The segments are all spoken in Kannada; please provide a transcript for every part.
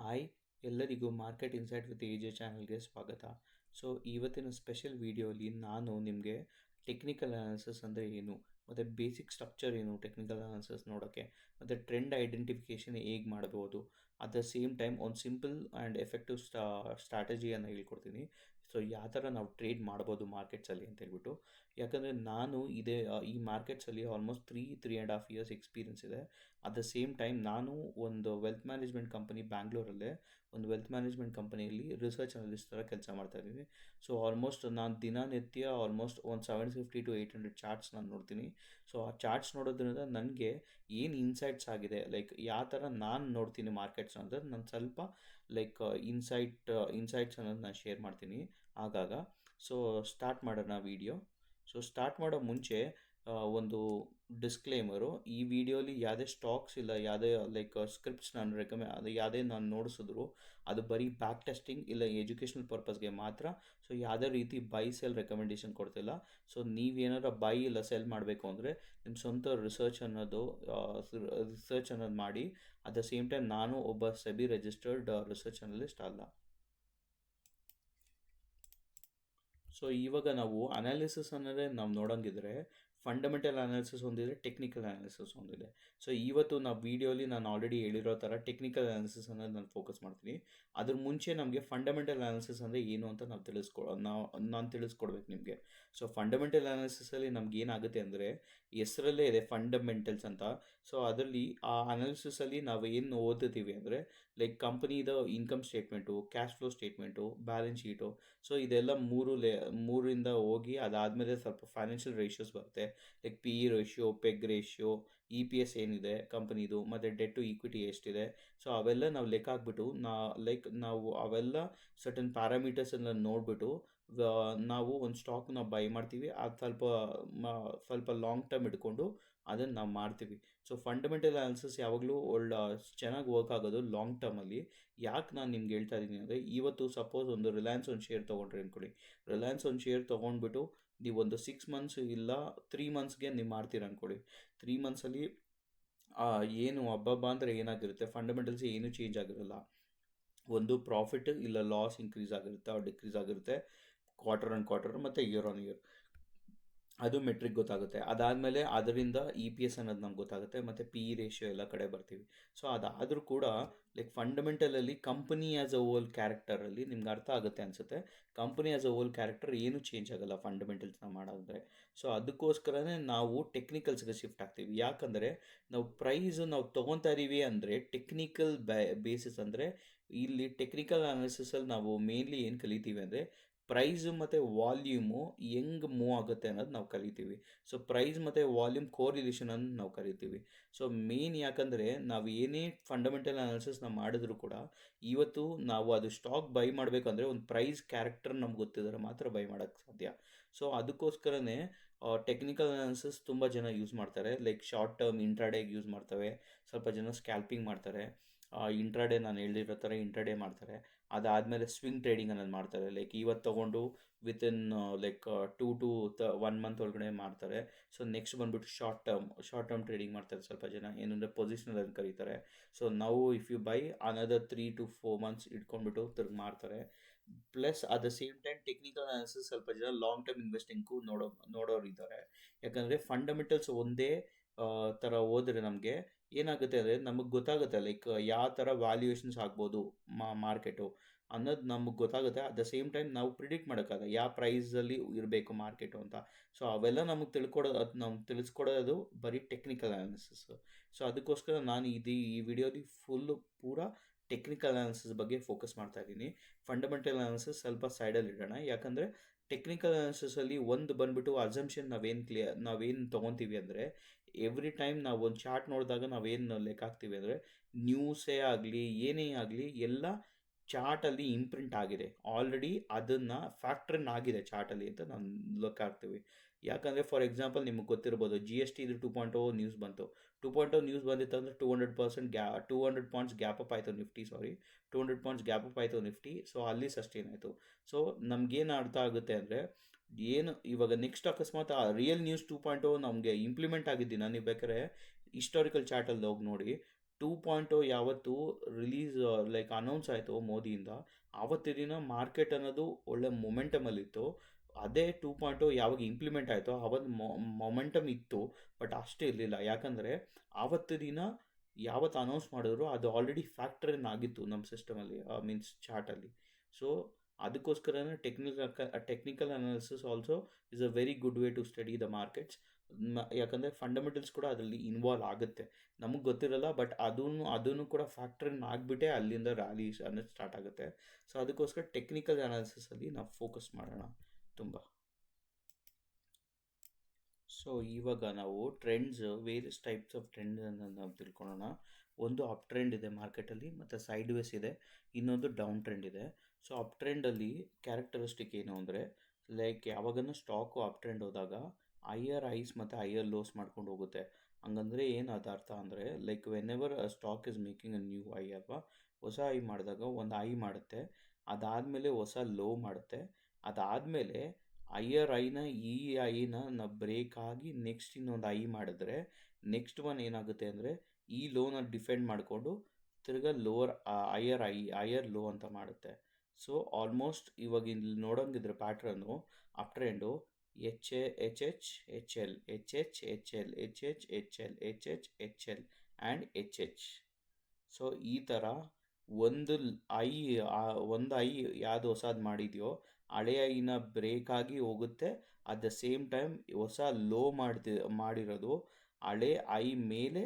ಹಾಯ್, ಎಲ್ಲರಿಗೂ ಮಾರ್ಕೆಟ್ ಇನ್ಸೈಟ್ ವಿತ್ ಎಜೆ ಚಾನಲ್ಗೆ ಸ್ವಾಗತ. ಸೊ ಇವತ್ತಿನ ಸ್ಪೆಷಲ್ ವಿಡಿಯೋಲಿ ನಾನು ನಿಮಗೆ ಟೆಕ್ನಿಕಲ್ ಅನಾಲಿಸಿಸ್ ಅಂದರೆ ಏನು, ಮತ್ತು ಬೇಸಿಕ್ ಸ್ಟ್ರಕ್ಚರ್ ಏನು ಟೆಕ್ನಿಕಲ್ ಅನಾಲಿಸಿಸ್ ನೋಡೋಕ್ಕೆ, ಮತ್ತು ಟ್ರೆಂಡ್ ಐಡೆಂಟಿಫಿಕೇಷನ್ ಹೇಗೆ ಮಾಡ್ಬೋದು, ಅಟ್ ದ ಸೇಮ್ ಟೈಮ್ ಒಂದು ಸಿಂಪಲ್ ಆ್ಯಂಡ್ ಎಫೆಕ್ಟಿವ್ ಸ್ಟ್ರಾಟಜಿಯನ್ನು ಹೇಳ್ಕೊಡ್ತೀನಿ. ಸೊ ಯಾವ ಥರ ನಾವು ಟ್ರೇಡ್ ಮಾಡ್ಬೋದು ಮಾರ್ಕೆಟ್ಸಲ್ಲಿ ಅಂತ ಹೇಳ್ಬಿಟ್ಟು. ಯಾಕಂದರೆ ನಾನು ಈ ಮಾರ್ಕೆಟ್ಸಲ್ಲಿ almost three and half years experience ಇದೆ. ಅಟ್ ದ ಸೇಮ್ ಟೈಮ್ ನಾನು ಒಂದು ವೆಲ್ತ್ ಮ್ಯಾನೇಜ್ಮೆಂಟ್ ಕಂಪನಿ ಬ್ಯಾಂಗ್ಳೂರಲ್ಲೇ ಒಂದು ವೆಲ್ತ್ ಮ್ಯಾನೇಜ್ಮೆಂಟ್ ಕಂಪನಿಯಲ್ಲಿ ರಿಸರ್ಚ್ ಅನಲಿಸ್ಟ್ ಥರ ಕೆಲಸ ಮಾಡ್ತಾಯಿದ್ದೀನಿ. ಸೊ ಆಲ್ಮೋಸ್ಟ್ ನಾನು ದಿನನಿತ್ಯ ಆಲ್ಮೋಸ್ಟ್ ಒಂದು 750 to 800 ಚಾರ್ಟ್ಸ್ ನಾನು ನೋಡ್ತೀನಿ. ಸೊ ಆ ಚಾರ್ಟ್ಸ್ ನೋಡೋದ್ರಿಂದ ನನಗೆ ಏನು ಇನ್ಸೈಟ್ಸ್ ಆಗಿದೆ, ಲೈಕ್ ಯಾವ ಥರ ನಾನು ನೋಡ್ತೀನಿ ಮಾರ್ಕೆಟ್ಸ್ ಅಂದರೆ ನಾನು ಸ್ವಲ್ಪ ಲೈಕ್ ಇನ್ಸೈಟ್ಸ್ ಅನ್ನೋದು ನಾನು ಶೇರ್ ಮಾಡ್ತೀನಿ ಆಗಾಗ. ಸೊ ಸ್ಟಾರ್ಟ್ ಮಾಡೋಣ ವಿಡಿಯೋ. ಸೊ ಸ್ಟಾರ್ಟ್ ಮಾಡೋ ಮುಂಚೆ ಒಂದು ಡಿಸ್ಕ್ಲೇಮರು, ಈ ವಿಡಿಯೋಲಿ ಯಾವುದೇ ಸ್ಟಾಕ್ಸ್ ಇಲ್ಲ, ಯಾವುದೇ ಲೈಕ್ ಸ್ಕ್ರಿಪ್ಟ್ಸ್ ನಾನು ಅದು ಯಾವುದೇ ನಾನು ನೋಡಿಸಿದ್ರು ಅದು ಬರೀ ಬ್ಯಾಕ್ ಟೆಸ್ಟಿಂಗ್ ಇಲ್ಲ ಎಜುಕೇಷನಲ್ ಪರ್ಪಸ್ಗೆ ಮಾತ್ರ. ಸೊ ಯಾವುದೇ ರೀತಿ ಬೈ ಸೆಲ್ ರೆಕಮೆಂಡೇಷನ್ ಕೊಡ್ತಿಲ್ಲ. ಸೊ ನೀವೇನಾರ ಬೈ ಇಲ್ಲ ಸೆಲ್ ಮಾಡಬೇಕು ಅಂದರೆ ನಿಮ್ಮ ಸ್ವಂತ ರಿಸರ್ಚ್ ಅನ್ನೋದು ಮಾಡಿ. ಅಟ್ ದ ಸೇಮ್ ಟೈಮ್ ನಾನು ಒಬ್ಬ ಸೆಬಿ ರಿಜಿಸ್ಟರ್ಡ್ ರಿಸರ್ಚ್ ಅನಲಿಸ್ಟ್ ಅಲ್ಲ. ಸೊ ಇವಾಗ ನಾವು ಅನಾಲಿಸಿಸ್ ಅನ್ನೋದೇ ನಾವು ನೋಡೋಂಗಿದ್ರೆ ಫಂಡಮೆಂಟಲ್ ಅನಾಲಿಸಿಸ್ ಒಂದಿದೆ, ಟೆಕ್ನಿಕಲ್ ಅನಾಲಿಸಿಸ್ ಒಂದಿದೆ. ಸೊ ಇವತ್ತು ನಾವು ವೀಡಿಯೋಲಿ ನಾನು ಆಲ್ರೆಡಿ ಹೇಳಿರೋ ಥರ ಟೆಕ್ನಿಕಲ್ ಅನಾಲಿಸಿಸ್ ಅನ್ನೋದು ನಾನು ಫೋಕಸ್ ಮಾಡ್ತೀನಿ. ಅದ್ರ ಮುಂಚೆ ನಮಗೆ ಫಂಡಮೆಂಟಲ್ ಅನಾಲಿಸಿಸ್ ಅಂದರೆ ಏನು ಅಂತ ನಾನು ತಿಳಿಸ್ಕೊಡ್ಬೇಕು ನಿಮಗೆ. ಸೊ ಫಂಡಮೆಂಟಲ್ ಅನಾಲಿಸಿಸಲ್ಲಿ ನಮ್ಗೆ ಏನಾಗುತ್ತೆ ಅಂದರೆ, ಹೆಸರಲ್ಲೇ ಇದೆ ಫಂಡಮೆಂಟಲ್ಸ್ ಅಂತ. ಸೊ ಅದರಲ್ಲಿ ಆ ಅನಾಲಿಸಿಸಲ್ಲಿ ನಾವು ಏನು ಓದುತ್ತೀವಿ ಅಂದರೆ ಲೈಕ್ ಕಂಪನಿದ income statement, cash flow statement, balance sheet. So ಇದೆಲ್ಲ ಮೂರಿಂದ ಹೋಗಿ ಅದಾದಮೇಲೆ ಸ್ವಲ್ಪ ಫೈನಾನ್ಷಿಯಲ್ ರೇಷಿಯೋಸ್ ಬರುತ್ತೆ, like P E ratio, PEG ratio, E P S ಏನಿದೆ ಕಂಪನಿದು, ಮತ್ತು ಡೆಟ್ ಟು ಈಕ್ವಿಟಿ ಎಷ್ಟಿದೆ. ಸೊ ಅವೆಲ್ಲ ನಾವು ಲೆಕ್ಕ ಹಾಕ್ಬಿಟ್ಟು ನಾವು ಅವೆಲ್ಲ ಸರ್ಟನ್ ಪ್ಯಾರಾಮೀಟರ್ಸನ್ನು ನೋಡಿಬಿಟ್ಟು ನಾವು ಒಂದು ಸ್ಟಾಕ್ನ ಬೈ ಮಾಡ್ತೀವಿ. ಅದು ಸ್ವಲ್ಪ ಲಾಂಗ್ ಟರ್ಮ್ ಇಟ್ಕೊಂಡು ಅದನ್ನು ನಾವು ಮಾಡ್ತೀವಿ. ಸೊ ಫಂಡಮೆಂಟಲ್ ಅನಾಲಿಸಿಸ್ ಯಾವಾಗಲೂ ಚೆನ್ನಾಗಿ ವರ್ಕ್ ಆಗೋದು ಲಾಂಗ್ ಟರ್ಮಲ್ಲಿ. ಯಾಕೆ ನಾನು ನಿಮ್ಗೆ ಹೇಳ್ತಾ ಇದ್ದೀನಿ ಅಂದರೆ, ಇವತ್ತು ಸಪೋಸ್ ಒಂದು ರಿಲಯನ್ಸ್ ಒಂದು ಶೇರ್ ತೊಗೊಂಡ್ರಿ ಅಂದ್ಕೊಳ್ಳಿ. ರಿಲಯನ್ಸ್ ಒಂದು ಶೇರ್ ತೊಗೊಂಡ್ಬಿಟ್ಟು ನೀವು ಒಂದು 6 months ಇಲ್ಲ 3 monthsಗೆ ನೀವು ಮಾಡ್ತೀರ ಅಂದ್ಕೊಳ್ಳಿ. 3 monthsಲ್ಲಿ ಏನು ಹಬ್ಬ ಅಂದರೆ ಏನಾಗಿರುತ್ತೆ, ಫಂಡಮೆಂಟಲ್ಸ್ ಏನೂ ಚೇಂಜ್ ಆಗಿರಲ್ಲ. ಒಂದು ಪ್ರಾಫಿಟ್ ಇಲ್ಲ ಲಾಸ್ ಇನ್ಕ್ರೀಸ್ ಆಗಿರುತ್ತೆ or ಡಿಕ್ರೀಸ್ ಆಗಿರುತ್ತೆ ಕ್ವಾರ್ಟರ್ ಆನ್ ಕ್ವಾರ್ಟರ್ ಮತ್ತು ಇಯರ್ ಆನ್ ಇಯರ್. ಅದು ಮೆಟ್ರಿಕ್ ಗೊತ್ತಾಗುತ್ತೆ. ಅದಾದಮೇಲೆ ಅದರಿಂದ ಇ ಪಿ ಎಸ್ ಅನ್ನೋದು ನಮ್ಗೆ ಗೊತ್ತಾಗುತ್ತೆ, ಮತ್ತು ಪಿ ಇ ರೇಷಿಯೋ ಎಲ್ಲ ಕಡೆ ಬರ್ತೀವಿ. ಸೊ ಅದಾದರೂ ಕೂಡ ಲೈಕ್ ಫಂಡಮೆಂಟಲಲ್ಲಿ ಕಂಪನಿ ಆ್ಯಸ್ ಅ ಹೋಲ್ ಕ್ಯಾರೆಕ್ಟರಲ್ಲಿ ನಿಮ್ಗೆ ಅರ್ಥ ಆಗುತ್ತೆ ಅನಿಸುತ್ತೆ. Company as a whole character ಏನೂ ಚೇಂಜ್ ಆಗೋಲ್ಲ ಫಂಡಮೆಂಟಲ್ಸ್ನ ಮಾಡೋದ್ರೆ. ಸೊ ಅದಕ್ಕೋಸ್ಕರನೇ ನಾವು ಟೆಕ್ನಿಕಲ್ಸ್ಗೆ ಶಿಫ್ಟ್ ಆಗ್ತೀವಿ. ಯಾಕಂದರೆ ನಾವು ತೊಗೊತಾ ಇದ್ದೀವಿ ಅಂದರೆ ಟೆಕ್ನಿಕಲ್ ಬೇಸಿಸ್. ಅಂದರೆ ಇಲ್ಲಿ ಟೆಕ್ನಿಕಲ್ ಅನಾಲಿಸಿಸಲ್ಲಿ ನಾವು ಮೇನ್ಲಿ ಏನು ಕಲಿತೀವಿ ಅಂದರೆ ಪ್ರೈಸು ಮತ್ತು ವಾಲ್ಯೂಮು ಹೆಂಗೆ ಮೂವ್ ಆಗುತ್ತೆ ಅನ್ನೋದು ನಾವು ಕಲಿತೀವಿ. ಸೊ ಪ್ರೈಸ್ ಮತ್ತು ವಾಲ್ಯೂಮ್ ಕೋರಿಲೇಷನನ್ನು ನಾವು ಕಲಿತೀವಿ. ಸೊ ಮೇನ್ ಯಾಕಂದರೆ ನಾವು ಏನೇ ಫಂಡಮೆಂಟಲ್ ಅನಾಲಿಸಿಸ್ ನಾವು ಮಾಡಿದ್ರು ಕೂಡ ಇವತ್ತು ನಾವು ಅದು ಸ್ಟಾಕ್ ಬೈ ಮಾಡಬೇಕಂದ್ರೆ ಒಂದು ಪ್ರೈಸ್ ಕ್ಯಾರೆಕ್ಟರ್ ನಮ್ಗೆ ಗೊತ್ತಿದ್ರೆ ಮಾತ್ರ ಬೈ ಮಾಡೋಕ್ಕೆ ಸಾಧ್ಯ. ಸೊ ಅದಕ್ಕೋಸ್ಕರನೇ ಟೆಕ್ನಿಕಲ್ ಅನಾಲಿಸಿಸ್ ತುಂಬ ಜನ ಯೂಸ್ ಮಾಡ್ತಾರೆ. ಲೈಕ್ ಶಾರ್ಟ್ ಟರ್ಮ್ ಇಂಟ್ರಾಡೇಗೆ ಯೂಸ್ ಮಾಡ್ತವೆ, ಸ್ವಲ್ಪ ಜನ ಸ್ಕ್ಯಾಲ್ಪಿಂಗ್ ಮಾಡ್ತಾರೆ. ಇಂಟ್ರಾಡೇ ನಾನು ಹೇಳಿರೋ ಥರ ಇಂಟ್ರಾಡೇ ಮಾಡ್ತಾರೆ. ಅದಾದಮೇಲೆ ಸ್ವಿಂಗ್ ಟ್ರೇಡಿಂಗ್ ಅನ್ನೋದು ಮಾಡ್ತಾರೆ. ಲೈಕ್ ಇವತ್ತು ತೊಗೊಂಡು ವಿತಿನ್ ಲೈಕ್ 2 to 1 month ಒಳಗಡೆ ಮಾಡ್ತಾರೆ. ಸೊ ನೆಕ್ಸ್ಟ್ ಬಂದುಬಿಟ್ಟು ಶಾರ್ಟ್ ಟರ್ಮ್ ಟ್ರೇಡಿಂಗ್ ಮಾಡ್ತಾರೆ ಸ್ವಲ್ಪ ಜನ, ಏನಂದರೆ ಪೊಸಿಷನಲ್ ಅಂತ ಕರೀತಾರೆ. ಸೊ ನಾವು if you buy another 3 to 4 months ಇಟ್ಕೊಂಡ್ಬಿಟ್ಟು ತಿರ್ಗಿ ಮಾಡ್ತಾರೆ. Plus at the same time technical analysis ಸ್ವಲ್ಪ ಜನ ಲಾಂಗ್ ಟರ್ಮ್ ಇನ್ವೆಸ್ಟಿಂಗ್ಗೂ ನೋಡೋರು ಇದ್ದಾರೆ. ಯಾಕಂದರೆ ಫಂಡಮೆಂಟಲ್ಸ್ ಒಂದೇ ಥರ ಹೋದರೆ ನಮಗೆ ಏನಾಗುತ್ತೆ ಅಂದರೆ ನಮಗೆ ಗೊತ್ತಾಗುತ್ತೆ ಲೈಕ್ ಯಾವ ಥರ ವ್ಯಾಲ್ಯೂಯೇಷನ್ಸ್ ಆಗ್ಬೋದು ಮಾರ್ಕೆಟು ಅನ್ನೋದು ನಮಗೆ ಗೊತ್ತಾಗುತ್ತೆ. ಅಟ್ ದ ಸೇಮ್ ಟೈಮ್ ನಾವು ಪ್ರಿಡಿಕ್ಟ್ ಮಾಡೋಕ್ಕಾಗಲ್ಲ ಯಾವ ಪ್ರೈಸಲ್ಲಿ ಇರಬೇಕು ಮಾರ್ಕೆಟು ಅಂತ. ಸೊ ಅವೆಲ್ಲ ನಮಗೆ ತಿಳಿಸ್ಕೊಡೋದು ಬರೀ ಟೆಕ್ನಿಕಲ್ ಅನಾಲಿಸಿಸ್. ಸೊ ಅದಕ್ಕೋಸ್ಕರ ನಾನು ಈ ವಿಡಿಯೋಲಿ ಪೂರ ಟೆಕ್ನಿಕಲ್ ಅನಾಲಿಸಿಸ್ ಬಗ್ಗೆ ಫೋಕಸ್ ಮಾಡ್ತಾ ಇದ್ದೀನಿ. ಫಂಡಮೆಂಟಲ್ ಅನಾಲಿಸಿಸ್ ಸ್ವಲ್ಪ ಸೈಡಲ್ಲಿ ಇಡೋಣ. ಯಾಕಂದರೆ ಟೆಕ್ನಿಕಲ್ ಅನಾಲಿಸಿಸಲ್ಲಿ ಒಂದು ಬಂದುಬಿಟ್ಟು ಅಸಂಪ್ಷನ್ ನಾವೇನು ತೊಗೊತೀವಿ ಅಂದರೆ, ಎವ್ರಿ ಟೈಮ್ ನಾವು ಒಂದು ಚಾರ್ಟ್ ನೋಡಿದಾಗ ನಾವೇನು ಲೆಕ್ಕ ಹಾಕ್ತೀವಿ ಅಂದರೆ ನ್ಯೂಸೇ ಆಗಲಿ ಏನೇ ಆಗಲಿ ಎಲ್ಲ ಚಾರ್ಟಲ್ಲಿ ಇಂಪ್ರಿಂಟ್ ಆಗಿದೆ ಆಲ್ರೆಡಿ, ಅದನ್ನು ಫ್ಯಾಕ್ಟ್ರಿನ್ ಆಗಿದೆ ಚಾರ್ಟಲ್ಲಿ ಅಂತ ನಾವು ಲೆಕ್ಕ ಹಾಕ್ತೀವಿ. ಯಾಕಂದರೆ ಫಾರ್ ಎಕ್ಸಾಂಪಲ್ ನಿಮಗೆ ಗೊತ್ತಿರ್ಬೋದು, GST 2.0 ನ್ಯೂಸ್ ಬಂತು. 2.0 ನ್ಯೂಸ್ ಬಂದಿತ್ತು ಅಂದರೆ 200 ಪಾಯಿಂಟ್ಸ್ ಗ್ಯಾಪ್ ಅಪ್ ಆಯಿತು ನಿಫ್ಟಿ. 200 ಪಾಯಿಂಟ್ಸ್ ಗ್ಯಾಪ್ ಅಪ್ ಆಯಿತು ನಿಫ್ಟಿ. ಸೊ ಅಲ್ಲಿ ಸಸ್ಟೈನ್ ಆಯಿತು. ಸೊ ನಮಗೇನು ಅರ್ಥ ಆಗುತ್ತೆ ಅಂದರೆ, ಏನು ಇವಾಗ ನೆಕ್ಸ್ಟ್ ಅಕಸ್ಮಾತ್ ಆ ರಿಯಲ್ ನ್ಯೂಸ್ 2.0 ನಮಗೆ ಇಂಪ್ಲಿಮೆಂಟ್ ಆಗಿದ್ದೀನ ನೀವು ಬೇಕಾದ್ರೆ ಹಿಸ್ಟಾರಿಕಲ್ ಚಾರ್ಟಲ್ಲಿ ಹೋಗಿ ನೋಡಿ. 2.0 ಯಾವತ್ತು ರಿಲೀಸ್ ಲೈಕ್ ಅನೌನ್ಸ್ ಆಯಿತು ಮೋದಿಯಿಂದ, ಆವತ್ತಿನ ದಿನ ಮಾರ್ಕೆಟ್ ಅನ್ನೋದು ಒಳ್ಳೆ ಮೊಮೆಂಟಮಲ್ಲಿತ್ತು. ಅದೇ 2.0 ಯಾವಾಗ ಇಂಪ್ಲಿಮೆಂಟ್ ಆಯಿತೋ ಆವತ್ತು ಮೊಮೆಂಟಮ್ ಇತ್ತು, ಬಟ್ ಅಷ್ಟೇ ಇರಲಿಲ್ಲ. ಯಾಕಂದರೆ ಆವತ್ತು ದಿನ ಯಾವತ್ತು ಅನೌನ್ಸ್ ಮಾಡಿದ್ರು ಅದು ಆಲ್ರೆಡಿ ಫ್ಯಾಕ್ಟರ್ ಇನ್ ಆಗಿತ್ತು ನಮ್ಮ ಸಿಸ್ಟಮಲ್ಲಿ, ಮೀನ್ಸ್ ಚಾರ್ಟಲ್ಲಿ. ಸೊ ಅದಕ್ಕೋಸ್ಕರನೇ technical analysis also is a very good way to study the markets. ಯಾಕಂದರೆ ಫಂಡಮೆಂಟಲ್ಸ್ ಕೂಡ ಅದರಲ್ಲಿ ಇನ್ವಾಲ್ವ್ ಆಗುತ್ತೆ, ನಮಗೆ ಗೊತ್ತಿರಲ್ಲ, ಬಟ್ ಅದನ್ನು ಕೂಡ ಫ್ಯಾಕ್ಟರ್ ಇನ್ ಆಗಿಬಿಟ್ಟೆ ಅಲ್ಲಿಂದ ರ್ಯಾಲೀಸ್ ಅನ್ನೋದು ಸ್ಟಾರ್ಟ್ ಆಗುತ್ತೆ. ಸೊ ಅದಕ್ಕೋಸ್ಕರ ಟೆಕ್ನಿಕಲ್ ಅನಾಲಿಸಿಸಲ್ಲಿ ನಾವು ಫೋಕಸ್ ಮಾಡೋಣ ತುಂಬ. ಸೊ ಇವಾಗ ನಾವು ಟ್ರೆಂಡ್ಸ್, ವೇರಿಯಸ್ ಟೈಪ್ಸ್ ಆಫ್ ಟ್ರೆಂಡನ್ನು ನಾವು ತಿಳ್ಕೊಳ್ಳೋಣ. ಒಂದು ಅಪ್ ಟ್ರೆಂಡ್ ಇದೆ ಮಾರ್ಕೆಟಲ್ಲಿ, ಮತ್ತು ಸೈಡ್ ವೇಸ್ ಇದೆ, ಇನ್ನೊಂದು ಡೌನ್ ಟ್ರೆಂಡ್ ಇದೆ. ಸೊ ಅಪ್ ಟ್ರೆಂಡಲ್ಲಿ ಕ್ಯಾರೆಕ್ಟರಿಸ್ಟಿಕ್ ಏನು ಅಂದರೆ, ಲೈಕ್ ಯಾವಾಗನೂ ಸ್ಟಾಕು ಅಪ್ ಟ್ರೆಂಡ್ ಹೋದಾಗ ಹೈಯರ್ ಹೈಸ್ ಮತ್ತು ಹೈಯರ್ ಲೋಸ್ ಮಾಡ್ಕೊಂಡು ಹೋಗುತ್ತೆ. ಹಂಗಂದರೆ ಏನು ಅದು ಅರ್ಥ ಅಂದರೆ, like when ever stock is making a new high ಅಲ್ವಾ, ಹೊಸ ಹೈ ಮಾಡಿದಾಗ ಒಂದು ಹೈ ಮಾಡುತ್ತೆ, ಅದಾದಮೇಲೆ ಹೊಸ ಲೋ ಮಾಡುತ್ತೆ, ಅದಾದಮೇಲೆ ಹೈಯರ್ ಐನ ಈ ಐನ ನಾವು ಬ್ರೇಕ್ ಆಗಿ ನೆಕ್ಸ್ಟ್ ಇನ್ನೊಂದು ಐ ಮಾಡಿದ್ರೆ ನೆಕ್ಸ್ಟ್ ಒನ್ ಏನಾಗುತ್ತೆ ಅಂದರೆ ಈ ಲೋನ ಡಿಫೆಂಡ್ ಮಾಡಿಕೊಂಡು ತಿರ್ಗಾ ಲೋವರ್ ಹೈಯರ್ ಲೋ ಅಂತ ಮಾಡುತ್ತೆ. ಸೊ ಆಲ್ಮೋಸ್ಟ್ ಇವಾಗ ಇಲ್ಲಿ ನೋಡೋಂಗಿದ್ರೆ pattern up trend H H H H L H H H L H H H L H H H L and H H. So ಈ ಥರ ಒಂದು ಐ ಯಾವುದು ಹೊಸದು ಮಾಡಿದೆಯೋ ಹಳೆ ಐನ ಬ್ರೇಕ್ ಆಗಿ ಹೋಗುತ್ತೆ, ಅಟ್ ದ ಸೇಮ್ ಟೈಮ್ ಹೊಸ ಲೋ ಮಾಡಿರೋದು ಹಳೆ ಐ ಮೇಲೆ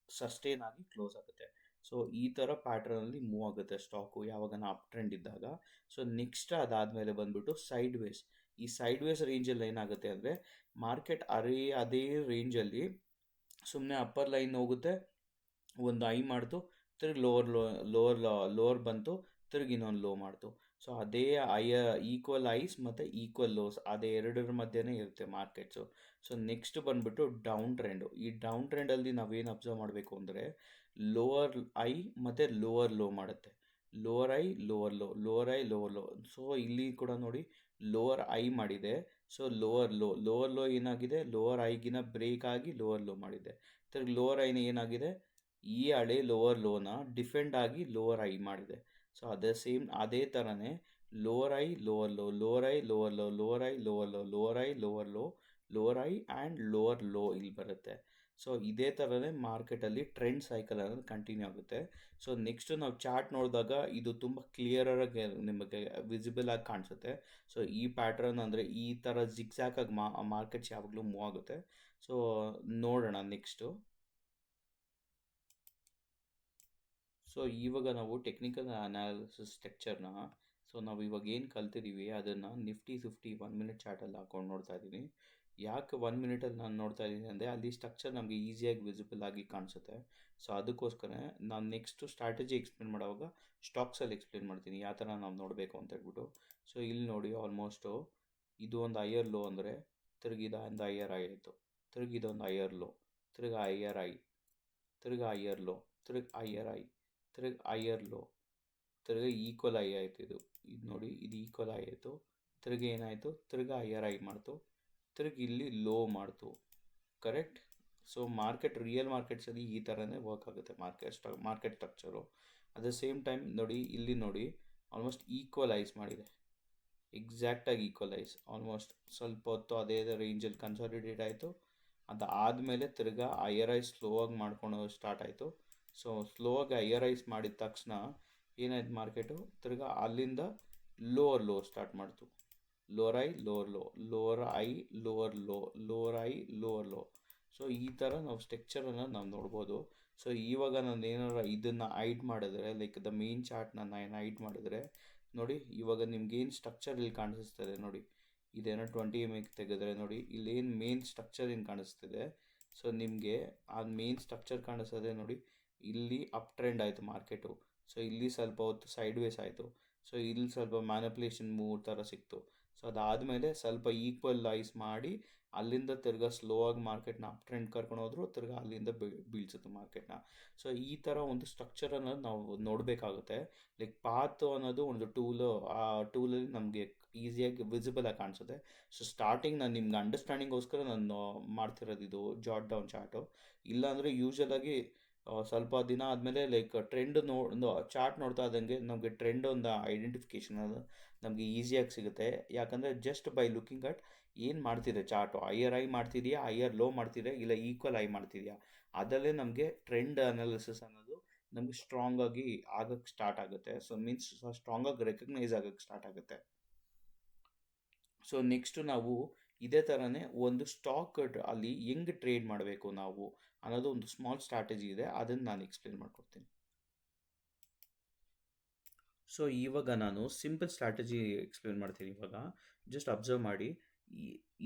ಸಸ್ಟೈನ್ ಆಗಿ ಕ್ಲೋಸ್ ಆಗುತ್ತೆ. ಸೊ ಈ ಥರ ಪ್ಯಾಟ್ರನಲ್ಲಿ ಮೂವ್ ಆಗುತ್ತೆ ಸ್ಟಾಕು ಯಾವಾಗ ಅಪ್ ಟ್ರೆಂಡ್ ಇದ್ದಾಗ. ಸೊ ನೆಕ್ಸ್ಟ್ ಅದಾದಮೇಲೆ ಬಂದ್ಬಿಟ್ಟು ಸೈಡ್ ವೇಸ್. ಈ ಸೈಡ್ ವೇಸ್ ರೇಂಜಲ್ಲಿ ಏನಾಗುತ್ತೆ ಅಂದರೆ, ಮಾರ್ಕೆಟ್ ಅದೇ ರೇಂಜಲ್ಲಿ ಸುಮ್ಮನೆ ಅಪ್ಪರ್ ಲೈನ್ ಹೋಗುತ್ತೆ, ಒಂದು ಐ ಮಾಡ್ತು, ತಿರ್ಗಿ ಲೋವರ್ ಬಂತು, ತಿರ್ಗಿ ಇನ್ನೊಂದು ಲೋ ಮಾಡ್ತು. ಸೊ ಅದೇ ಈಕ್ವಲ್ ಐಸ್ ಮತ್ತು ಈಕ್ವಲ್ ಲೋಸ್ ಅದೇ ಎರಡರ ಮಧ್ಯೆನೇ ಇರುತ್ತೆ ಮಾರ್ಕೆಟ್ಸು. ಸೊ ನೆಕ್ಸ್ಟ್ ಬಂದ್ಬಿಟ್ಟು ಡೌನ್ ಟ್ರೆಂಡು. ಈ ಡೌನ್ ಟ್ರೆಂಡಲ್ಲಿ ನಾವೇನು ಅಬ್ಸರ್ವ್ ಮಾಡಬೇಕು ಅಂದರೆ, ಲೋವರ್ ಐ ಮತ್ತು ಲೋವರ್ ಲೋ ಮಾಡುತ್ತೆ, lower I lower low, lower I lower low. So ಇಲ್ಲಿ ಕೂಡ ನೋಡಿ ಲೋವರ್ ಐ ಮಾಡಿದೆ, ಸೊ ಲೋವರ್ ಲೋ ಏನಾಗಿದೆ, ಲೋವರ್ ಐಗಿನ ಬ್ರೇಕ್ ಆಗಿ ಲೋವರ್ ಲೋ ಮಾಡಿದೆ, ತಿರ್ಗಿ ಲೋವರ್ ಐನ ಏನಾಗಿದೆ, ಈ ಹಳೆ ಲೋವರ್ ಲೋನ ಡಿಫೆಂಡ್ ಆಗಿ ಲೋವರ್ ಐ ಮಾಡಿದೆ. ಸೊ ಅದೇ ಥರನೇ lower I lower low, lower I lower low, lower I lower low, lower I lower low, lower I and lower low ಇಲ್ಲಿ ಬರುತ್ತೆ. ಸೊ ಇದೇ ಥರನೇ ಮಾರ್ಕೆಟಲ್ಲಿ ಟ್ರೆಂಡ್ ಸೈಕಲ್ ಅನ್ನೋದು ಕಂಟಿನ್ಯೂ ಆಗುತ್ತೆ. ಸೊ ನೆಕ್ಸ್ಟು ನಾವು ಚಾರ್ಟ್ ನೋಡಿದಾಗ ಇದು ತುಂಬ ಕ್ಲಿಯರಾಗಿ ನಿಮಗೆ ವಿಸಿಬಲ್ ಆಗಿ ಕಾಣಿಸುತ್ತೆ. ಸೊ ಈ ಪ್ಯಾಟ್ರನ್ ಅಂದರೆ ಈ ಥರ ಜಿಗ್ಜ್ಯಾಕಾಗಿ ಮಾರ್ಕೆಟ್ಸ್ ಯಾವಾಗಲೂ ಮೂವ್ ಆಗುತ್ತೆ. ಸೊ ನೋಡೋಣ ನೆಕ್ಸ್ಟು. ಸೊ ಇವಾಗ ನಾವು ಟೆಕ್ನಿಕಲ್ ಅನಾಲಿಸಿಸ್ ಸ್ಟ್ರಕ್ಚರ್ನ, ಸೊ ನಾವು ಇವಾಗ ಏನು ಕಲ್ತಿದ್ದೀವಿ ಅದನ್ನು ನಿಫ್ಟಿ 50 1 ಮಿನಿಟ್ ಚಾರ್ಟಲ್ಲಿ ಹಾಕೊಂಡು ನೋಡ್ತಾ ಇದ್ದೀನಿ. ಯಾಕೆ 1 ಮಿನಿಟಲ್ಲಿ ನಾನು ನೋಡ್ತಾ ಇದ್ದೀನಿ ಅಂದರೆ, ಅಲ್ಲಿ ಸ್ಟ್ರಕ್ಚರ್ ನಮಗೆ ಈಸಿಯಾಗಿ ವಿಸಿಬಲ್ ಆಗಿ ಕಾಣಿಸುತ್ತೆ. ಸೊ ಅದಕ್ಕೋಸ್ಕರ ನಾನು ನೆಕ್ಸ್ಟು ಸ್ಟ್ರಾಟಜಿ ಎಕ್ಸ್ಪ್ಲೇನ್ ಮಾಡುವಾಗ ಸ್ಟಾಕ್ಸಲ್ಲಿ ಎಕ್ಸ್ಪ್ಲೇನ್ ಮಾಡ್ತೀನಿ ಯಾವ ಥರ ನಾವು ನೋಡಬೇಕು ಅಂತ ಹೇಳ್ಬಿಟ್ಟು. ಸೊ ಇಲ್ಲಿ ನೋಡಿ, ಆಲ್ಮೋಸ್ಟು ಇದು ಒಂದು ಹೈಯರ್ ಲೋ ಅಂದರೆ ತಿರುಗಿದ ಒಂದು ಹೈಯರ್ ಐ ಆಯಿತು, ತಿರುಗಿದೊಂದು ಹೈಯರ್ ಲೋ, ತಿರ್ಗಿ ಹೈಯರ್ ಐ, ತಿರ್ಗಿ ಹೈಯರ್ ಲೋ, ತಿರ್ಗಿ ಹೈಯರ್ ಐ, ತಿರ್ಗಿ ಹೈಯರ್ ಲೋ, ತಿರ್ಗಿ ಈಕ್ವಲ್ ಐ ಆಯಿತು. ಇದು ನೋಡಿ, ಇದು ಈಕ್ವಲ್ ಐ ಆಯಿತು, ತಿರ್ಗಿ ಏನಾಯಿತು, ತಿರ್ಗಿ ಹೈಯರ್ ಐ ಮಾಡ್ತು, ತಿರ್ಗಿ ಇಲ್ಲಿ ಲೋ ಮಾಡ್ತು, ಕರೆಕ್ಟ್. ಸೊ ರಿಯಲ್ ಮಾರ್ಕೆಟ್ಸಲ್ಲಿ ಈ ಥರನೇ ವರ್ಕ್ ಆಗುತ್ತೆ market structure. At the same time ನೋಡಿ, ಇಲ್ಲಿ ನೋಡಿ ಆಲ್ಮೋಸ್ಟ್ ಈಕ್ವಲ್ ಐಸ್ ಮಾಡಿದೆ, ಎಕ್ಸಾಕ್ಟಾಗಿ ಈಕ್ವಲ್ ಐಸ್, ಆಲ್ಮೋಸ್ಟ್ ಸ್ವಲ್ಪ ಹೊತ್ತು ಅದೇ ರೇಂಜಲ್ಲಿ ಕನ್ಸಾಲಿಡೇಟ್ ಆಯಿತು. ಅದಾದಮೇಲೆ ತಿರ್ಗಾ ಹೈಯರ್ ಐಸ್ ಸ್ಲೋ ಆಗಿ ಮಾಡ್ಕೊಂಡು ಸ್ಟಾರ್ಟ್ ಆಯಿತು. ಸೊ ಸ್ಲೋ ಆಗಿ ಹೈಯರ್ ಐಸ್ ಮಾಡಿದ ತಕ್ಷಣ ಏನಾಯ್ತು ಮಾರ್ಕೆಟು, ತಿರ್ಗಾ ಅಲ್ಲಿಂದ ಲೋವರ್ ಲೋ ಸ್ಟಾರ್ಟ್ ಮಾಡ್ತು, lower I lower low, lower I lower low, lower I lower low. So ಈ ಥರ ನಾವು ಸ್ಟ್ರಕ್ಚರನ್ನು ನಾವು ನೋಡ್ಬೋದು. ಸೊ ಇವಾಗ ನಾನು ಏನಾರ ಇದನ್ನು ಹೈಡ್ ಮಾಡಿದ್ರೆ, ಲೈಕ್ ದ ಮೇನ್ ಚಾರ್ಟ್ನ ನಾನು ಹೈಡ್ ಮಾಡಿದ್ರೆ ನೋಡಿ, ಇವಾಗ ನಿಮ್ಗೇನು ಸ್ಟ್ರಕ್ಚರ್ ಇಲ್ಲಿ ಕಾಣಿಸ್ತದೆ ನೋಡಿ, ಇದೇನೋ 20 MA ತೆಗೆದ್ರೆ ನೋಡಿ, ಇಲ್ಲೇನು ಮೇನ್ ಸ್ಟ್ರಕ್ಚರ್ ಏನು ಕಾಣಿಸ್ತಿದೆ. ಸೊ ನಿಮಗೆ ಆ ಮೇನ್ ಸ್ಟ್ರಕ್ಚರ್ ಕಾಣಿಸ್ತದೆ ನೋಡಿ, ಇಲ್ಲಿ ಅಪ್ ಟ್ರೆಂಡ್ ಆಯಿತು ಮಾರ್ಕೆಟು. ಸೊ ಇಲ್ಲಿ ಸ್ವಲ್ಪ ಹೊತ್ತು ಸೈಡ್ ವೇಸ್ ಆಯಿತು. ಸೊ ಇಲ್ಲಿ ಸ್ವಲ್ಪ ಮ್ಯಾನಿಪುಲೇಷನ್ ಮೂವ್ ಥರ ಸಿಕ್ತು. ಸೊ ಅದಾದಮೇಲೆ ಸ್ವಲ್ಪ ಈಕ್ವಲ್ ಐಸ್ ಮಾಡಿ ಅಲ್ಲಿಂದ ತಿರ್ಗಾ ಸ್ಲೋ ಆಗಿ ಮಾರ್ಕೆಟ್ನ ಅಪ್ ಟ್ರೆಂಡ್ ಕರ್ಕೊಂಡು ಹೋದ್ರು, ತಿರ್ಗಾ ಅಲ್ಲಿಂದ ಬೀಳ್ಸುತ್ತೆ ಮಾರ್ಕೆಟ್ನ. ಸೊ ಈ ಥರ ಒಂದು ಸ್ಟ್ರಕ್ಚರ್ ಅನ್ನೋದು ನಾವು ನೋಡಬೇಕಾಗುತ್ತೆ. ಲೈಕ್ ಪಾತ್ ಅನ್ನೋದು ಒಂದು ಆ ಟೂಲಲ್ಲಿ ನಮಗೆ ಈಸಿಯಾಗಿ ವಿಸಿಬಲ್ ಆಗಿ ಕಾಣಿಸುತ್ತೆ. ಸೊ ಸ್ಟಾರ್ಟಿಂಗ್ ನಾನು ನಿಮ್ಗೆ ಅಂಡರ್ಸ್ಟ್ಯಾಂಡಿಂಗೋಸ್ಕರ ನಾನು ಮಾಡ್ತಿರೋದು ಇದು ಜಾಟ್ ಡೌನ್ ಚಾರ್ಟು. ಇಲ್ಲಾಂದರೆ ಯೂಶಲಾಗಿ ಸ್ವಲ್ಪ ದಿನ ಆದಮೇಲೆ ಲೈಕ್ ಟ್ರೆಂಡ್ ಚಾರ್ಟ್ ನೋಡ್ತಾ ಇದ್ದಂಗೆ ನಮಗೆ ಟ್ರೆಂಡ್ ಒಂದು ಐಡೆಂಟಿಫಿಕೇಶನ್ ಅದು ನಮಗೆ ಈಸಿಯಾಗಿ ಸಿಗುತ್ತೆ. ಯಾಕಂದರೆ ಜಸ್ಟ್ ಬೈ ಲುಕಿಂಗ್ ಅಟ್ ಏನು ಮಾಡ್ತಿದೆ ಚಾರ್ಟು, ಹೈಯರ್ ಹೈ ಮಾಡ್ತಿದೆಯಾ, ಹೈಯರ್ ಲೋ ಮಾಡ್ತಿದೆಯಾ, ಇಲ್ಲ ಈಕ್ವಲ್ ಹೈ ಮಾಡ್ತಿದೆಯಾ, ಅದರಲ್ಲೇ ನಮಗೆ ಟ್ರೆಂಡ್ ಅನಾಲಿಸಿಸ್ ಅನ್ನೋದು ನಮಗೆ ಸ್ಟ್ರಾಂಗ್ ಆಗಿ ಆಗಕ್ಕೆ ಸ್ಟಾರ್ಟ್ ಆಗುತ್ತೆ. ಸೊ ಮೀನ್ಸ್ ಸ್ಟ್ರಾಂಗ್ ಆಗಿ ರೆಕಗ್ನೈಸ್ ಆಗಕ್ಕೆ ಸ್ಟಾರ್ಟ್ ಆಗುತ್ತೆ. ಸೊ ನೆಕ್ಸ್ಟ್ ನಾವು ಇದೇ ಥರನೇ ಒಂದು ಸ್ಟಾಕ್ ಅಲ್ಲಿ ಹೆಂಗೆ ಟ್ರೇಡ್ ಮಾಡಬೇಕು ನಾವು ಅನ್ನೋದು ಒಂದು ಸ್ಮಾಲ್ ಸ್ಟ್ರಾಟಜಿ ಇದೆ, ಅದನ್ನು ನಾನು ಎಕ್ಸ್ಪ್ಲೇನ್ ಮಾಡ್ಕೊಡ್ತೀನಿ. ಸೊ ಇವಾಗ ನಾನು ಸಿಂಪಲ್ ಸ್ಟ್ರಾಟಜಿ ಎಕ್ಸ್ಪ್ಲೇನ್ ಮಾಡ್ತೀನಿ. ಇವಾಗ ಜಸ್ಟ್ ಅಬ್ಸರ್ವ್ ಮಾಡಿ,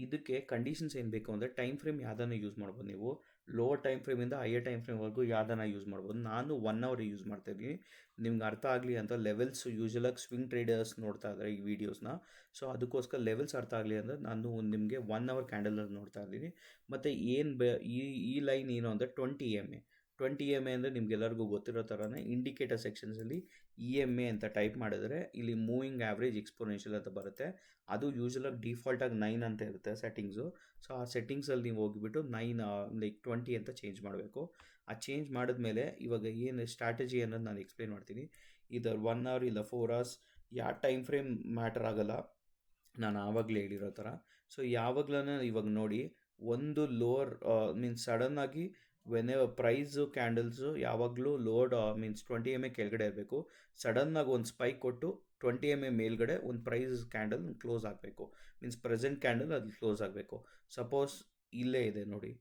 ಇದಕ್ಕೆ ಕಂಡೀಷನ್ಸ್ ಏನು ಬೇಕು ಅಂದರೆ ಟೈಮ್ ಫ್ರೇಮ್ ಯಾವುದನ್ನು ಯೂಸ್ ಮಾಡ್ಬೋದು. ನೀವು ಲೋವರ್ ಟೈಮ್ ಫ್ರೇಮಿಂದ ಹೈಯರ್ ಟೈಮ್ ಫ್ರೇಮ್ವರೆಗೂ ಯಾವುದನ್ನು ಯೂಸ್ ಮಾಡ್ಬೋದು. ನಾನು 1 hour ಯೂಸ್ ಮಾಡ್ತಾಯಿದ್ದೀನಿ, ನಿಮ್ಗೆ ಅರ್ಥ ಆಗಲಿ ಅಂತ. ಲೆವೆಲ್ಸ್ ಯೂಶಲಾಗಿ ಸ್ವಿಂಗ್ ಟ್ರೇಡರ್ಸ್ ನೋಡ್ತಾ ಇದ್ದಾರೆ ಈ ವಿಡಿಯೋಸ್ನ. ಸೊ ಅದಕ್ಕೋಸ್ಕರ ಲೆವೆಲ್ಸ್ ಅರ್ಥ ಆಗಲಿ ಅಂದರೆ ನಾನು ನಿಮಗೆ 1 hour ಕ್ಯಾಂಡಲಲ್ಲಿ ನೋಡ್ತಾ ಇದ್ದೀನಿ. ಮತ್ತು ಏನು ಈ ಲೈನ್ ಏನು ಅಂದರೆ 20 EMA. 20 EMA ಅಂದರೆ ನಿಮ್ಗೆಲ್ಲರಿಗೂ ಗೊತ್ತಿರೋ ಥರನೇ ಇಂಡಿಕೇಟರ್ ಸೆಕ್ಷನ್ಸಲ್ಲಿ EMA ಅಂತ ಟೈಪ್ ಮಾಡಿದ್ರೆ ಇಲ್ಲಿ ಮೂವಿಂಗ್ ಆ್ಯಾವ್ರೇಜ್ ಎಕ್ಸ್ಪೋನೆನ್ಷಿಯಲ್ ಅಂತ ಬರುತ್ತೆ. ಅದು ಯೂಶಲಾಗಿ ಡಿಫಾಲ್ಟಾಗಿ 9 ಅಂತ ಇರುತ್ತೆ ಸೆಟ್ಟಿಂಗ್ಸು. ಸೊ ಆ ಸೆಟ್ಟಿಂಗ್ಸಲ್ಲಿ ನೀವು ಹೋಗಿಬಿಟ್ಟು 9 ಲೈಕ್ 20 ಅಂತ ಚೇಂಜ್ ಮಾಡಬೇಕು. ಆ ಚೇಂಜ್ ಮಾಡಿದ್ಮೇಲೆ ಇವಾಗ ಏನು ಸ್ಟ್ರಾಟಜಿ ಅನ್ನೋದು ನಾನು ಎಕ್ಸ್ಪ್ಲೇನ್ ಮಾಡ್ತೀನಿ. ಇದು 1 hour ಇಲ್ಲ 4 hours ಯಾವ ಟೈಮ್ ಫ್ರೇಮ್ ಮ್ಯಾಟರ್ ಆಗೋಲ್ಲ, ನಾನು ಆವಾಗಲೇ ಹೇಳಿರೋ ಥರ. ಸೊ ಯಾವಾಗಲೂ ಇವಾಗ ನೋಡಿ, ಒಂದು ಲೋವರ್ ಮೀನ್ಸ್ ಸಡನ್ನಾಗಿ ಪ್ರೈಸು ಕ್ಯಾಂಡಲ್ಸು ಯಾವಾಗಲೂ ಲೋಡ್ ಮೀನ್ಸ್ 20 EMA ಕೆಳಗಡೆ ಇರಬೇಕು. ಸಡನ್ನಾಗಿ ಒಂದು ಸ್ಪೈಕ್ ಕೊಟ್ಟು 20 EMA ಮೇಲ್ಗಡೆ ಒಂದು ಪ್ರೈಸ್ ಕ್ಯಾಂಡಲ್ ಕ್ಲೋಸ್ ಆಗಬೇಕು. ಮೀನ್ಸ್ ಪ್ರೆಸೆಂಟ್ ಕ್ಯಾಂಡಲ್ ಅದು ಕ್ಲೋಸ್ ಆಗಬೇಕು. ಸಪೋಸ್ ಇಲ್ಲೇ ಇದೆ ನೋಡಿ,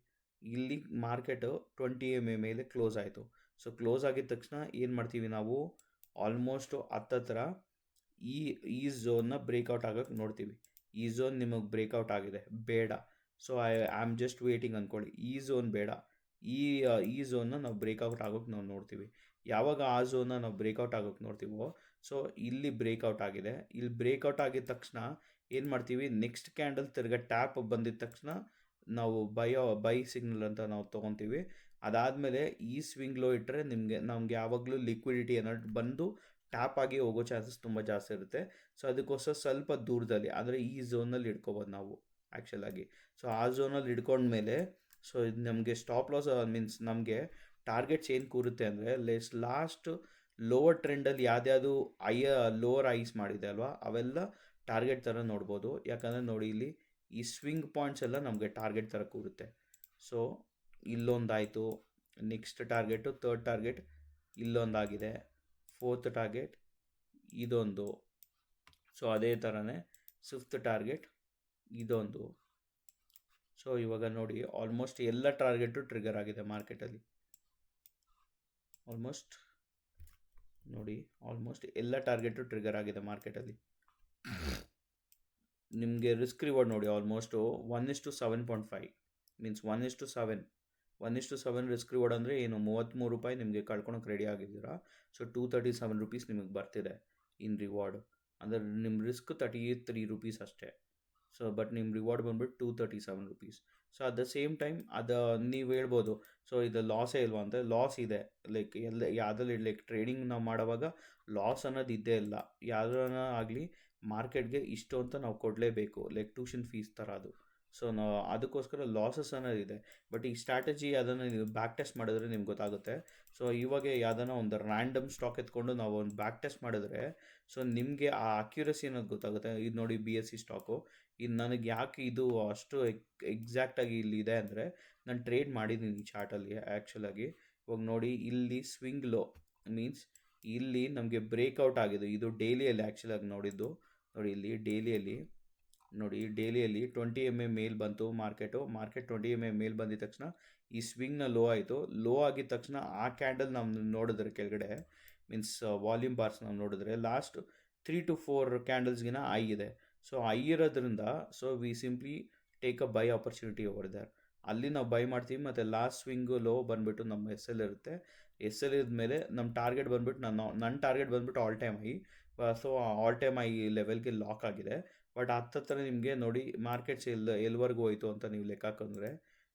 ಇಲ್ಲಿ ಮಾರ್ಕೆಟು 20 EMA ಮೇಲೆ ಕ್ಲೋಸ್ ಆಯಿತು. ಸೊ ಕ್ಲೋಸ್ ಆಗಿದ ತಕ್ಷಣ ಏನು ಮಾಡ್ತೀವಿ ನಾವು, ಆಲ್ಮೋಸ್ಟು ಹತ್ತತ್ರ ಈ ಝೋನ್ನ ಬ್ರೇಕ್ಔಟ್ ಆಗೋಕ್ಕೆ ನೋಡ್ತೀವಿ. ಈ ಝೋನ್ ನಿಮಗೆ ಬ್ರೇಕ್ಔಟ್ ಆಗಿದೆ, ಬೇಡ. So I am just waiting ಅಂದ್ಕೊಳ್ಳಿ. ಈ ಝೋನ್ ಬೇಡ, ಈ ಝೋನ್ನ ನಾವು ಬ್ರೇಕ್ಔಟ್ ಆಗೋಕ್ಕೆ ನಾವು ನೋಡ್ತೀವಿ. ಯಾವಾಗ ಆ ಝೋನ್ನ ನಾವು ಬ್ರೇಕ್ಔಟ್ ಆಗೋಕ್ಕೆ ನೋಡ್ತೀವೋ, ಸೊ ಇಲ್ಲಿ ಬ್ರೇಕ್ಔಟ್ ಆಗಿದೆ. ಇಲ್ಲಿ ಬ್ರೇಕ್ಔಟ್ ಆಗಿದ ತಕ್ಷಣ ಏನು ಮಾಡ್ತೀವಿ, ನೆಕ್ಸ್ಟ್ ಕ್ಯಾಂಡಲ್ ತಿರ್ಗಾ ಟ್ಯಾಪ್ ಬಂದಿದ ತಕ್ಷಣ ನಾವು ಬೈ ಸಿಗ್ನಲ್ ಅಂತ ನಾವು ತೊಗೊತೀವಿ. ಅದಾದಮೇಲೆ ಈ ಸ್ವಿಂಗ್ ಲೋ ಇಟ್ಟರೆ ನಮಗೆ ಯಾವಾಗಲೂ ಲಿಕ್ವಿಡಿಟಿ ಅನ್ನೋದು ಬಂದು ಟ್ಯಾಪ್ ಆಗಿ ಹೋಗೋ ಚಾನ್ಸಸ್ ತುಂಬ ಜಾಸ್ತಿ ಇರುತ್ತೆ. ಸೊ ಅದಕ್ಕೋಸ್ಕರ ಸ್ವಲ್ಪ ದೂರದಲ್ಲಿ ಅಂದರೆ ಈ ಝೋನಲ್ಲಿ ಹಿಡ್ಕೊಬೋದು ನಾವು ಆ್ಯಕ್ಚುಲಾಗಿ. ಸೊ ಆ ಝೋನಲ್ಲಿ ಹಿಡ್ಕೊಂಡ್ಮೇಲೆ ಸೊ ಇದು ನಮಗೆ ಸ್ಟಾಪ್ ಲಾಸ್ ಮೀನ್ಸ್ ನಮಗೆ ಟಾರ್ಗೆಟ್ಸ್ ಏನು ಕೂರುತ್ತೆ ಅಂದರೆ ಲಾಸ್ಟ್ ಲೋವರ್ ಟ್ರೆಂಡಲ್ಲಿ ಯಾವ್ದು ಲೋವರ್ ಐಸ್ ಮಾಡಿದೆ ಅಲ್ವಾ, ಅವೆಲ್ಲ ಟಾರ್ಗೆಟ್ ಥರ ನೋಡ್ಬೋದು. ಯಾಕಂದರೆ ನೋಡಿ, ಇಲ್ಲಿ ಈ ಸ್ವಿಂಗ್ ಪಾಯಿಂಟ್ಸ್ ಎಲ್ಲ ನಮಗೆ ಟಾರ್ಗೆಟ್ ಥರ ಕೂರುತ್ತೆ. ಸೊ ಇಲ್ಲೊಂದಾಯಿತು, ನೆಕ್ಸ್ಟ್ ಟಾರ್ಗೆಟು, ಥರ್ಡ್ ಟಾರ್ಗೆಟ್ ಇಲ್ಲೊಂದಾಗಿದೆ, ಫೋರ್ತ್ ಟಾರ್ಗೆಟ್ ಇದೊಂದು. ಸೊ ಅದೇ ಥರನೇ ಫಿಫ್ತ್ ಟಾರ್ಗೆಟ್ ಇದೊಂದು. ಸೊ ಇವಾಗ ನೋಡಿ, ಆಲ್ಮೋಸ್ಟ್ ಎಲ್ಲ ಟಾರ್ಗೆಟು ಟ್ರಿಗರ್ ಆಗಿದೆ ಮಾರ್ಕೆಟಲ್ಲಿ. ಆಲ್ಮೋಸ್ಟ್ ಎಲ್ಲ ಟಾರ್ಗೆಟು ಟ್ರಿಗರ್ ಆಗಿದೆ ಮಾರ್ಕೆಟಲ್ಲಿ. ನಿಮಗೆ ರಿಸ್ಕ್ ರಿವಾರ್ಡ್ ನೋಡಿ, ಆಲ್ಮೋಸ್ಟು 1:7.5 ಮೀನ್ಸ್ 1:7. 1:7 ರಿಸ್ಕ್ ರಿವಾರ್ಡ್ ಅಂದರೆ ಏನು, 33 ರೂಪಾಯಿ ನಿಮಗೆ ಕಳ್ಕೊಳಕ್ಕೆ ರೆಡಿ ಆಗಿದ್ದೀರಾ. ಸೊ 237 rupees ನಿಮಗೆ ಬರ್ತಿದೆ ಇನ್ ರಿವಾರ್ಡ್. ಅಂದರೆ ನಿಮ್ಮ ರಿಸ್ಕ್ 33 rupees ಅಷ್ಟೇ. ಸೊ ಬಟ್ ನಿಮ್ಮ ರಿವಾರ್ಡ್ ಬಂದ್ಬಿಟ್ಟು 237 rupees. So at the same time ಅದು ನೀವು ಹೇಳ್ಬೋದು, ಸೊ ಇದು ಲಾಸೇ ಇಲ್ವಾ ಅಂತ. ಲಾಸ್ ಇದೆ, ಲೈಕ್ ಯಾವುದ್ರಲ್ಲಿ ಲೈಕ್ ಟ್ರೇಡಿಂಗ್ ನಾವು ಮಾಡೋವಾಗ ಲಾಸ್ ಅನ್ನೋದು ಇದ್ದೇ ಇಲ್ಲ. ಯಾವುದನ್ನ ಆಗಲಿ ಮಾರ್ಕೆಟ್ಗೆ ಇಷ್ಟು ಅಂತ ನಾವು ಕೊಡಲೇಬೇಕು, ಲೈಕ್ ಟ್ಯೂಷನ್ ಫೀಸ್ ಥರ ಅದು. ಸೊ ನಾವು ಅದಕ್ಕೋಸ್ಕರ ಲಾಸಸ್ ಅನ್ನೋದಿದೆ. ಬಟ್ ಈ ಸ್ಟ್ರಾಟಜಿ ಅದನ್ನು ನೀವು ಬ್ಯಾಕ್ ಟೆಸ್ಟ್ ಮಾಡಿದ್ರೆ ನಿಮ್ಗೆ ಗೊತ್ತಾಗುತ್ತೆ. ಸೊ ಇವಾಗ ಯಾವುದನ್ನ ಒಂದು ರ್ಯಾಂಡಮ್ ಸ್ಟಾಕ್ ಎತ್ಕೊಂಡು ನಾವು ಒಂದು ಬ್ಯಾಕ್ ಟೆಸ್ಟ್ ಮಾಡಿದ್ರೆ ಸೊ ನಿಮಗೆ ಆ ಅಕ್ಯುರಸಿ ಅನ್ನೋದು ಗೊತ್ತಾಗುತ್ತೆ. ಇದು ನೋಡಿ BSE ಸ್ಟಾಕು, ಇದು ನನಗೆ ಯಾಕೆ ಇದು ಅಷ್ಟು ಎಕ್ಸಾಕ್ಟಾಗಿ ಇಲ್ಲಿದೆ ಅಂದರೆ ನಾನು ಟ್ರೇಡ್ ಮಾಡಿದ್ದೀನಿ ಚಾರ್ಟಲ್ಲಿ ಆ್ಯಕ್ಚುಲಾಗಿ. ಇವಾಗ ನೋಡಿ, ಇಲ್ಲಿ ಸ್ವಿಂಗ್ ಲೋ ಮೀನ್ಸ್ ಇಲ್ಲಿ ನಮಗೆ ಬ್ರೇಕ್ಔಟ್ ಆಗಿದೆ. ಇದು ಡೈಲಿಯಲ್ಲಿ ಆ್ಯಕ್ಚುಲಾಗಿ ನೋಡಿದ್ದು. ನೋಡಿ ಇಲ್ಲಿ ಡೈಲಿಯಲ್ಲಿ 20 EMA ಮೇಲ್ ಬಂತು ಮಾರ್ಕೆಟ್ 20 EMA ಮೇಲ್ ಬಂದಿದ ತಕ್ಷಣ ಈ ಸ್ವಿಂಗ್ನ ಲೋ ಆಯಿತು. ಲೋ ಆಗಿದ ತಕ್ಷಣ ಆ ಕ್ಯಾಂಡಲ್ ನಾವು ನೋಡಿದ್ರೆ ಕೆಳಗಡೆ ಮೀನ್ಸ್ ವಾಲ್ಯೂಮ್ ಬಾರ್ಸ್ ನಾವು ನೋಡಿದ್ರೆ ಲಾಸ್ಟ್ 3 to 4 ಕ್ಯಾಂಡಲ್ಸ್ಗಿನ ಐ ಇದೆ. ಸೊ ಐ ಇರೋದ್ರಿಂದ so we simply take a buy opportunity over there. ಅಲ್ಲಿ ನಾವು ಬೈ ಮಾಡ್ತೀವಿ. ಮತ್ತು ಲಾಸ್ಟ್ ಸ್ವಿಂಗು ಲೋ ಬಂದುಬಿಟ್ಟು ನಮ್ಮ SL ಇರುತ್ತೆ. SL ಇದ್ಮೇಲೆ ನಮ್ಮ ಟಾರ್ಗೆಟ್ ಬಂದುಬಿಟ್ಟು ನನ್ನ ಟಾರ್ಗೆಟ್ ಬಂದುಬಿಟ್ಟು all time high. So all time high ಲೆವೆಲ್ಗೆ ಲಾಕ್ ಆಗಿದೆ. ಬಟ್ ಹತ್ತತ್ರ ನಿಮಗೆ ನೋಡಿ ಮಾರ್ಕೆಟ್ಸ್ ಎಲ್ಲಿವರೆಗೂ ಹೋಯಿತು ಅಂತ ನೀವು ಲೆಕ್ಕ ಹಾಕಿದ್ರೆ,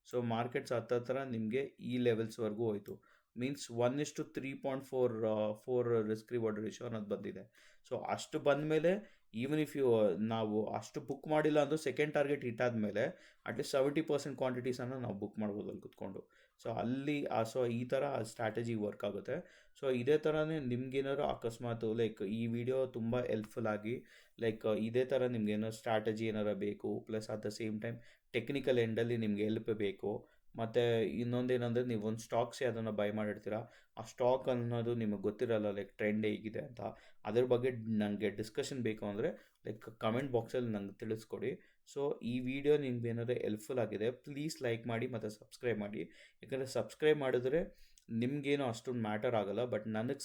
ಸೊ ಮಾರ್ಕೆಟ್ಸ್ ಹತ್ತತ್ರ ನಿಮಗೆ ಈ ಲೆವೆಲ್ಸ್ವರೆಗೂ ಹೋಯಿತು. ಮೀನ್ಸ್ 1:3.4 ರಿಸ್ಕ್ ರಿವಾರ್ಡ್ ರೇಷಿಯೋ ಅನ್ನೋದು ಬಂದಿದೆ. ಸೊ ಅಷ್ಟು ಬಂದಮೇಲೆ ಈವನ್ ಇಫ್ ನಾವು ಅಷ್ಟು ಬುಕ್ ಮಾಡಿಲ್ಲ ಅಂದರೂ ಸೆಕೆಂಡ್ ಟಾರ್ಗೆಟ್ ಹಿಟ್ ಆದಮೇಲೆ ಅಟ್ಲೀಸ್ಟ್ 70% ಕ್ವಾಂಟಿಟೀಸನ್ನು ನಾವು ಬುಕ್ ಮಾಡ್ಬೋದು ಅಲ್ಲಿ ಕುತ್ಕೊಂಡು. ಸೊ ಅಲ್ಲಿ ಸೊ ಈ ಥರ ಸ್ಟ್ರಾಟಜಿ ವರ್ಕ್ ಆಗುತ್ತೆ. ಸೊ ಇದೇ ಥರನೇ ನಿಮ್ಗೇನಾದ್ರು ಅಕಸ್ಮಾತ್ ಲೈಕ್ ಈ ವಿಡಿಯೋ ತುಂಬ ಹೆಲ್ಪ್ಫುಲ್ ಆಗಿ ಲೈಕ್ ಇದೇ ಥರ ನಿಮ್ಗೇನಾದ್ರು ಸ್ಟ್ರಾಟಜಿ ಏನಾರು ಬೇಕು, plus at the same time technical ಎಂಡಲ್ಲಿ ನಿಮ್ಗೆ ಹೆಲ್ಪ್ ಬೇಕು, ಮತ್ತು ಇನ್ನೊಂದೇನೆಂದರೆ ನೀವು ಒಂದು ಸ್ಟಾಕ್ಸ್ ಯಾವುದನ್ನು ಬೈ ಮಾಡಿರ್ತೀರ, ಆ ಸ್ಟಾಕ್ ಅನ್ನೋದು ನಿಮಗೆ ಗೊತ್ತಿರಲ್ಲ ಲೈಕ್ ಟ್ರೆಂಡ್ ಹೇಗಿದೆ ಅಂತ, ಅದ್ರ ಬಗ್ಗೆ ನನಗೆ ಡಿಸ್ಕಷನ್ ಬೇಕು ಅಂದರೆ ಲೈಕ್ ಕಮೆಂಟ್ ಬಾಕ್ಸಲ್ಲಿ ನಂಗೆ ತಿಳಿಸ್ಕೊಡಿ. ಸೊ ಈ ವಿಡಿಯೋ ನಿಮ್ಗೆ ಏನಾದರೂ ಹೆಲ್ಪ್ಫುಲ್ ಆಗಿದೆ ಪ್ಲೀಸ್ ಲೈಕ್ ಮಾಡಿ ಮತ್ತು ಸಬ್ಸ್ಕ್ರೈಬ್ ಮಾಡಿ. ಯಾಕಂದರೆ ಸಬ್ಸ್ಕ್ರೈಬ್ ಮಾಡಿದ್ರೆ ನಿಮಗೇನೋ ಅಷ್ಟೊಂದು ಮ್ಯಾಟರ್ ಆಗೋಲ್ಲ, ಬಟ್ ನನಗೆ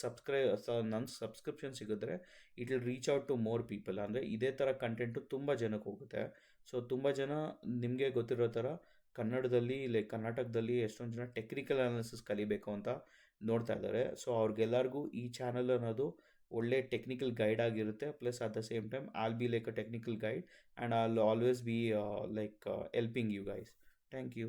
ನನಗೆ ಸಬ್ಸ್ಕ್ರಿಪ್ಷನ್ ಸಿಗಿದ್ರೆ it will reach out to more people. ಅಂದರೆ ಇದೇ ಥರ ಕಂಟೆಂಟು ತುಂಬ ಜನಕ್ಕೆ ಹೋಗುತ್ತೆ. ಸೊ ತುಂಬ ಜನ ನಿಮಗೆ ಗೊತ್ತಿರೋ ಥರ ಕನ್ನಡದಲ್ಲಿ ಲೈಕ್ ಕರ್ನಾಟಕದಲ್ಲಿ ಎಷ್ಟೊಂದು ಜನ ಟೆಕ್ನಿಕಲ್ ಅನಾಲಿಸಿಸ್ ಕಲಿಬೇಕು ಅಂತ ನೋಡ್ತಾ ಇದ್ದಾರೆ. ಸೊ ಅವ್ರಿಗೆಲ್ಲರಿಗೂ ಈ ಚಾನಲ್ ಅನ್ನೋದು ಒಳ್ಳೆ ಟೆಕ್ನಿಕಲ್ ಗೈಡ್ ಆಗಿರುತ್ತೆ. Plus at the same time I'll be like a technical guide and I'll always be like helping you guys. Thank you.